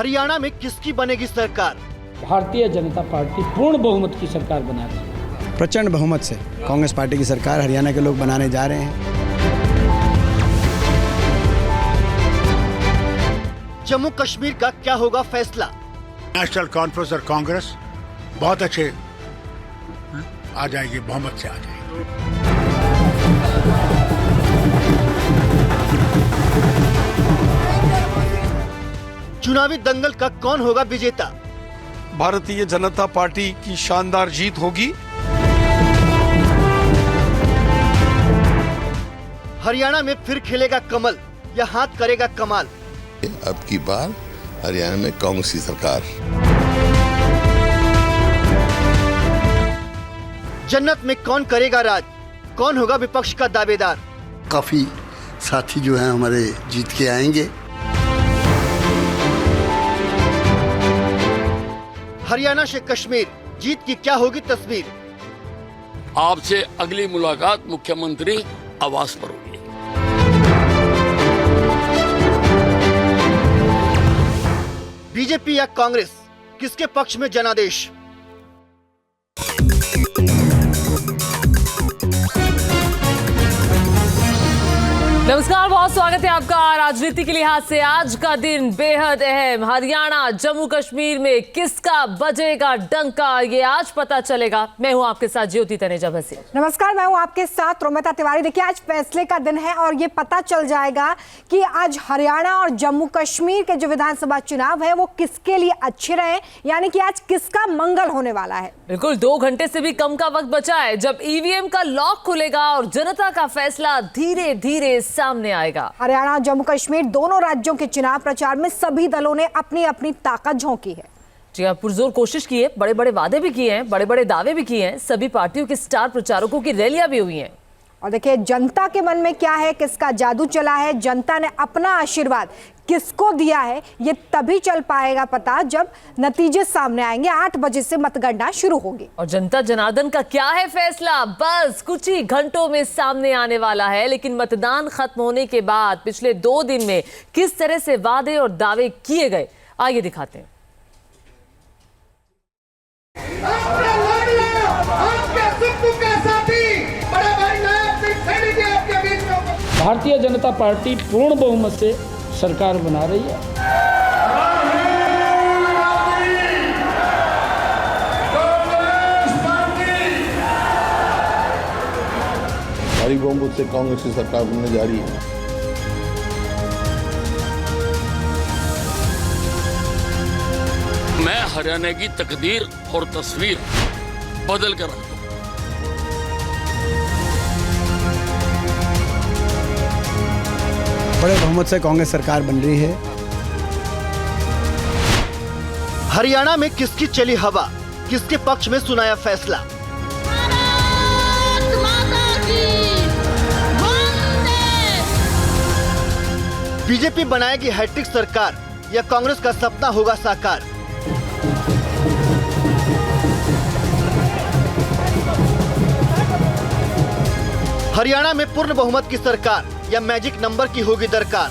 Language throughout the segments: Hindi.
हरियाणा में किसकी बनेगी सरकार? भारतीय जनता पार्टी पूर्ण बहुमत की सरकार बना रही है। प्रचंड बहुमत से कांग्रेस पार्टी की सरकार हरियाणा के लोग बनाने जा रहे हैं। जम्मू कश्मीर का क्या होगा फैसला? नेशनल कॉन्फ्रेंस और कांग्रेस बहुत अच्छे आ जाएगी, बहुमत से आ जाएगी। चुनावी दंगल का कौन होगा विजेता? भारतीय जनता पार्टी की शानदार जीत होगी। हरियाणा में फिर खिलेगा कमल या हाथ करेगा कमाल? अब की बार हरियाणा में कांग्रेस की सरकार। जन्नत में कौन करेगा राज? कौन होगा विपक्ष का दावेदार? काफी साथी जो हैं हमारे जीत के आएंगे। हरियाणा से कश्मीर जीत की क्या होगी तस्वीर? आपसे अगली मुलाकात मुख्यमंत्री आवास पर होगी। बीजेपी या कांग्रेस, किसके पक्ष में जनादेश? नमस्कार, बहुत स्वागत है आपका। राजनीति के लिहाज से आज का दिन बेहद अहम। हरियाणा जम्मू कश्मीर में किसका बजेगा डंका, ये आज पता चलेगा। मैं हूं आपके साथ ज्योति तनेजा भसीन। नमस्कार, मैं हूं आपके साथ रोमिता तिवारी। देखिए, आज फैसले का दिन है और ये पता चल जाएगा कि आज हरियाणा और जम्मू कश्मीर के जो विधानसभा चुनाव है वो किसके लिए अच्छे रहे, यानी कि आज किसका मंगल होने वाला है। बिल्कुल 2 घंटे से भी कम का वक्त बचा है जब ईवीएम का लॉक खुलेगा और जनता का फैसला धीरे धीरे सामने आएगा। हरियाणा और जम्मू कश्मीर दोनों राज्यों के चुनाव प्रचार में सभी दलों ने अपनी अपनी ताकत झोंकी है। जी हाँ, पुरजोर कोशिश की है, बड़े बड़े वादे भी किए हैं, बड़े बड़े दावे भी किए हैं। सभी पार्टियों के स्टार प्रचारकों की रैलियां भी हुई हैं। और देखिए, जनता के मन में क्या है, किसका जादू चला है, जनता ने अपना आशीर्वाद किसको दिया है, ये तभी चल पाएगा पता जब नतीजे सामने आएंगे। 8 बजे से मतगणना शुरू होगी। और जनता जनार्दन का क्या है फैसला, बस कुछ ही घंटों में सामने आने वाला है। लेकिन मतदान खत्म होने के बाद पिछले 2 दिन में किस तरह से वादे और दावे किए गए, आइए दिखाते हैं। भारतीय जनता पार्टी पूर्ण बहुमत से सरकार बना रही है। भारी बहुमत से कांग्रेस की सरकार बनने जा रही है। मैं हरियाणा की तकदीर और तस्वीर बदल कर रखता हूं। बड़े बहुमत से कांग्रेस सरकार बन रही है। हरियाणा में किसकी चली हवा, किसके पक्ष में सुनाया फैसला? बीजेपी बनाएगी हैट्रिक सरकार या कांग्रेस का सपना होगा साकार? हरियाणा में पूर्ण बहुमत की सरकार या मैजिक नंबर की होगी दरकार?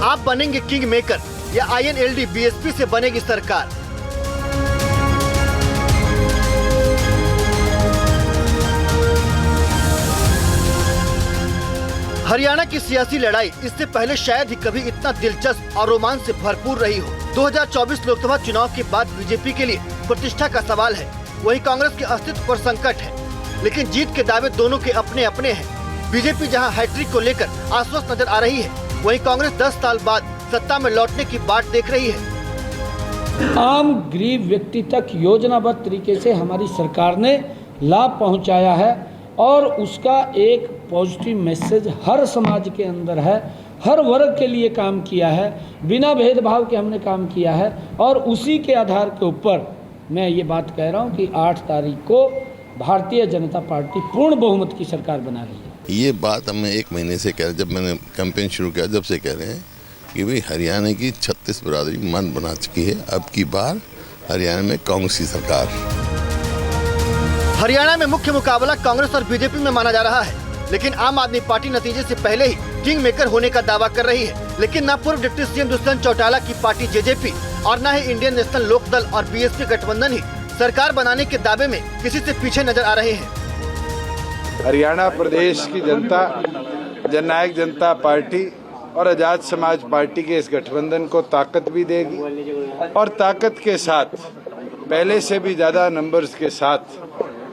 आप बनेंगे किंग मेकर या INLD BSP से बनेगी सरकार? हरियाणा की सियासी लड़ाई इससे पहले शायद ही कभी इतना दिलचस्प और रोमांच से भरपूर रही हो। 2024 लोकसभा चुनाव के बाद बीजेपी के लिए प्रतिष्ठा का सवाल है, वहीं कांग्रेस के अस्तित्व पर संकट है। लेकिन जीत के दावे दोनों के अपने अपने हैं। बीजेपी जहां हैट्रिक को लेकर आश्वस्त नजर आ रही है, वहीं कांग्रेस 10 साल बाद सत्ता में लौटने की बाट देख रही है। आम गरीब व्यक्ति तक योजनाबद्ध तरीके से हमारी सरकार ने लाभ पहुंचाया है और उसका एक पॉजिटिव मैसेज हर समाज के अंदर है। हर वर्ग के लिए काम किया है, बिना भेदभाव के हमने काम किया है और उसी के आधार के ऊपर मैं ये बात कह रहा हूँ कि 8 तारीख को भारतीय जनता पार्टी पूर्ण बहुमत की सरकार बना रही है। ये बात हमें 1 महीने से कह रहे, जब मैंने कैंपेन शुरू किया जब से कह रहे हैं कि भाई हरियाणा की 36 बिरादरी मन बना चुकी है। अब की बार हरियाणा में कांग्रेस की सरकार। हरियाणा में मुख्य मुकाबला कांग्रेस और बीजेपी में माना जा रहा है, लेकिन आम आदमी पार्टी नतीजे से पहले ही किंग मेकर होने का दावा कर रही है। लेकिन न पूर्व डिप्टी सीएम दुष्यंत चौटाला की पार्टी जेजेपी और न ही इंडियन नेशनल लोक दल और बीएसपी गठबंधन ही सरकार बनाने के दावे में किसी से पीछे नजर आ रहे हैं। हरियाणा प्रदेश की जनता जननायक जनता पार्टी और आजाद समाज पार्टी के इस गठबंधन को ताकत भी देगी और ताकत के साथ पहले से भी ज्यादा नंबर्स के साथ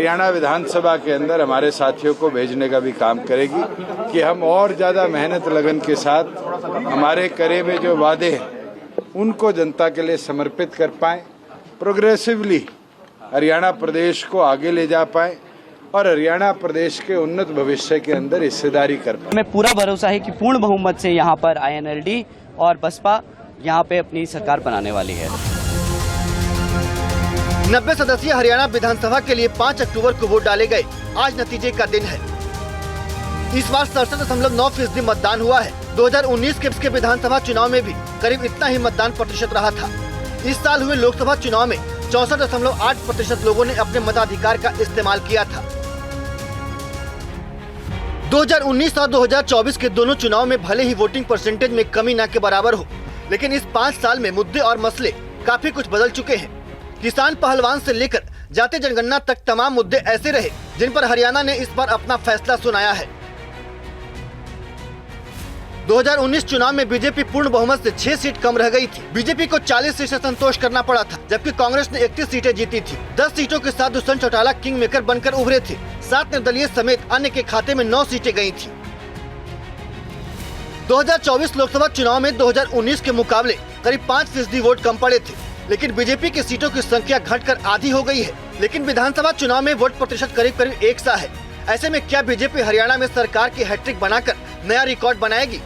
हरियाणा विधानसभा के अंदर हमारे साथियों को भेजने का भी काम करेगी कि हम और ज्यादा मेहनत लगन के साथ हमारे करे हुए जो वादे हैं उनको जनता के लिए समर्पित कर पाएं, प्रोग्रेसिवली हरियाणा प्रदेश को आगे ले जा पाएं और हरियाणा प्रदेश के उन्नत भविष्य के अंदर हिस्सेदारी कर पाएं। हमें पूरा भरोसा है कि पूर्ण बहुमत से यहाँ पर INLD और बसपा यहाँ पे अपनी सरकार बनाने वाली है। 90 सदस्यीय हरियाणा विधानसभा के लिए 5 अक्टूबर को वोट डाले गए। आज नतीजे का दिन है। इस बार 67.9% मतदान हुआ है। 2019 के विधानसभा चुनाव में भी करीब इतना ही मतदान प्रतिशत रहा था। इस साल हुए लोकसभा चुनाव में 64.8% लोगों ने अपने मताधिकार का इस्तेमाल किया था। 2019 और 2024 के दोनों चुनाव में भले ही वोटिंग परसेंटेज में कमी न के बराबर हो, लेकिन इस 5 साल में मुद्दे और मसले काफी कुछ बदल चुके हैं। किसान पहलवान से लेकर जाति जनगणना तक तमाम मुद्दे ऐसे रहे जिन पर हरियाणा ने इस बार अपना फैसला सुनाया है। 2019 चुनाव में बीजेपी पूर्ण बहुमत से 6 सीट कम रह गई थी। बीजेपी को 40 सीट से संतोष करना पड़ा था, जबकि कांग्रेस ने 31 सीटें जीती थी। 10 सीटों के साथ दुष्यंत चौटाला किंग मेकर बनकर उभरे थे। 7 निर्दलीय समेत अन्य के खाते में 9 सीटें गयी थी। 2024 लोकसभा चुनाव में 2019 के मुकाबले करीब 5% वोट कम पड़े थे, लेकिन बीजेपी की सीटों की संख्या घटकर आधी हो गई है। लेकिन विधानसभा चुनाव में वोट प्रतिशत करीब एक सा है। ऐसे में क्या बीजेपी हरियाणा में सरकार की हैट्रिक बनाकर नया रिकॉर्ड बनाएगी?